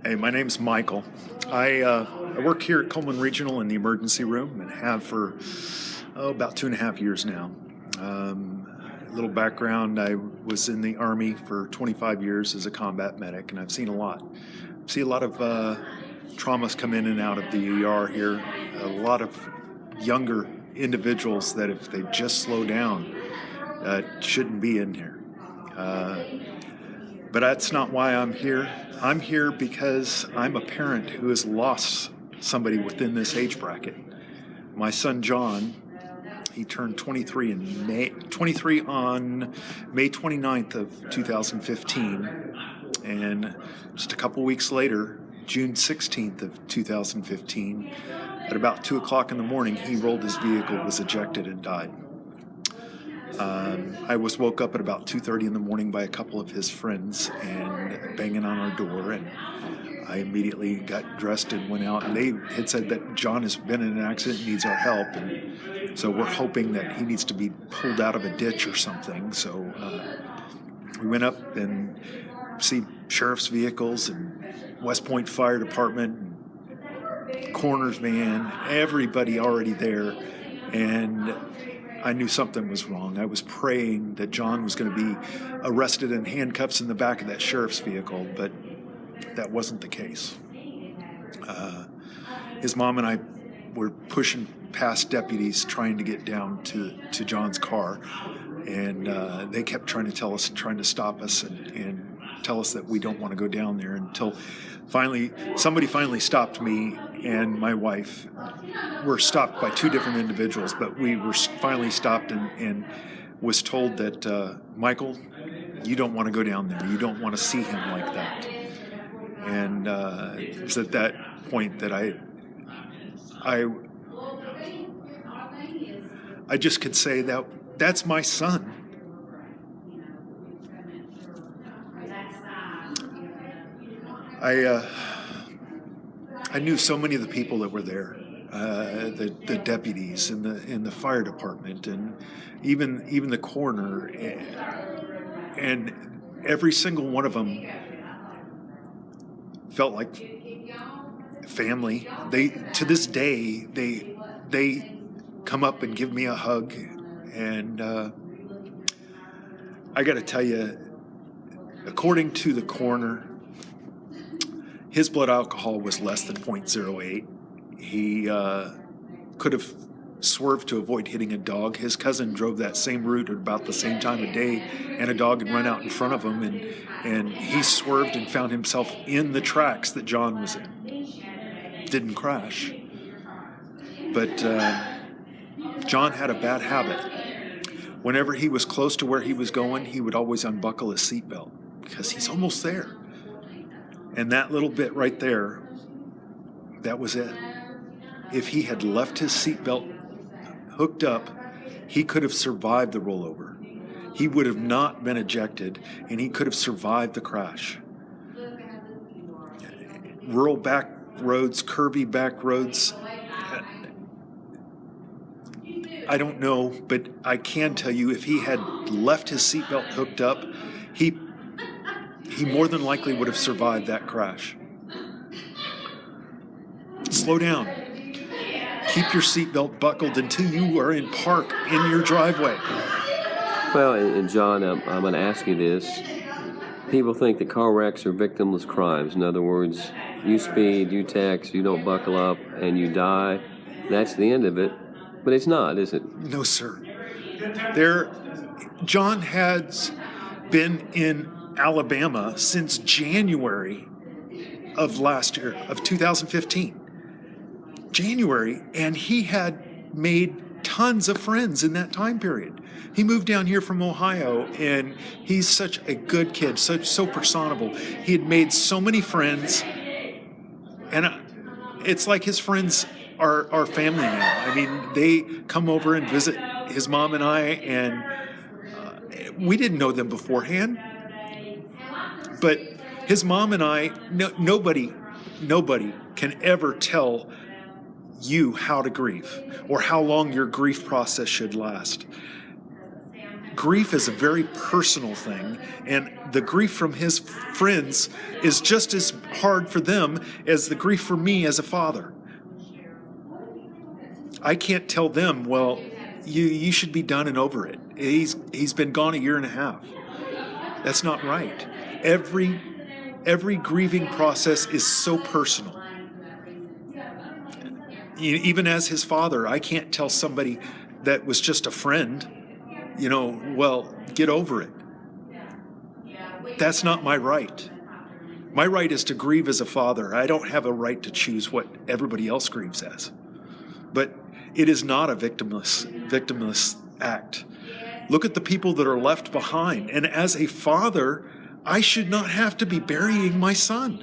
Hey, my name's Michael. I work here at Cullman Regional in the emergency room and have for about 2.5 years now. A little background, I was in the Army for 25 years as a combat medic, and I've seen a lot. See a lot of traumas come in and out of the ER here. A lot of younger individuals that if they just slow down, shouldn't be in here. But that's not why I'm here. I'm here because I'm a parent who has lost somebody within this age bracket. My son John, he turned 23 on May 29th of 2015, and just a couple weeks later, June 16th of 2015, at about 2 o'clock in the morning, he rolled his vehicle, was ejected, and died. I was woke up at about 2:30 in the morning by a couple of his friends and banging on our door, and I immediately got dressed and went out, and they had said that John has been in an accident and needs our help, and so we're hoping that he needs to be pulled out of a ditch or something. So we went up and see sheriff's vehicles and West Point Fire Department, coroner's van, everybody already there, and I knew something was wrong. I was praying that John was going to be arrested in handcuffs in the back of that sheriff's vehicle, but that wasn't the case. His mom and I were pushing past deputies trying to get down to John's car, and they kept trying to stop us and tell us that we don't want to go down there, until somebody finally stopped me and my wife. Were stopped by two different individuals, but we were finally stopped and was told that, Michael, you don't want to go down there. You don't want to see him like that. And it's at that point that I just could say that that's my son. I knew so many of the people that were there. The deputies in the fire department, and even the coroner, and every single one of them felt like family. To this day they come up and give me a hug, and I got to tell you, according to the coroner, his blood alcohol was less than 0.08. He could have swerved to avoid hitting a dog. His cousin drove that same route at about the same time of day, and a dog had run out in front of him, and he swerved and found himself in the tracks that John was in. Didn't crash. But John had a bad habit. Whenever he was close to where he was going, he would always unbuckle his seatbelt because he's almost there. And that little bit right there, that was it. If he had left his seatbelt hooked up, he could have survived the rollover. He would have not been ejected, and he could have survived the crash. Rural back roads, curvy back roads, I don't know, but I can tell you, if he had left his seatbelt hooked up, he more than likely would have survived that crash. Slow down. Keep your seatbelt buckled until you are in park in your driveway. Well, and John, I'm going to ask you this. People think that car wrecks are victimless crimes. In other words, you speed, you text, you don't buckle up, and you die. That's the end of it. But it's not, is it? No, sir. John has been in Alabama since January of last year, of 2015. January, and he had made tons of friends in that time period. He moved down here from Ohio, and he's such a good kid, so personable. He had made so many friends, and it's like his friends are family now. I mean, they come over and visit his mom and I, and we didn't know them beforehand, but his mom and I, nobody can ever tell you how to grieve or how long your grief process should last. grief is a very personal thing, and the grief from his friends is just as hard for them as the grief for me as a father. I can't tell them, well, you should be done and over it. He's been gone a year and a half. That's not right. Every grieving process is so personal. Even as his father, I can't tell somebody that was just a friend, well, get over it. That's not my right. My right is to grieve as a father. I don't have a right to choose what everybody else grieves as. But it is not a victimless act. Look at the people that are left behind. And as a father, I should not have to be burying my son.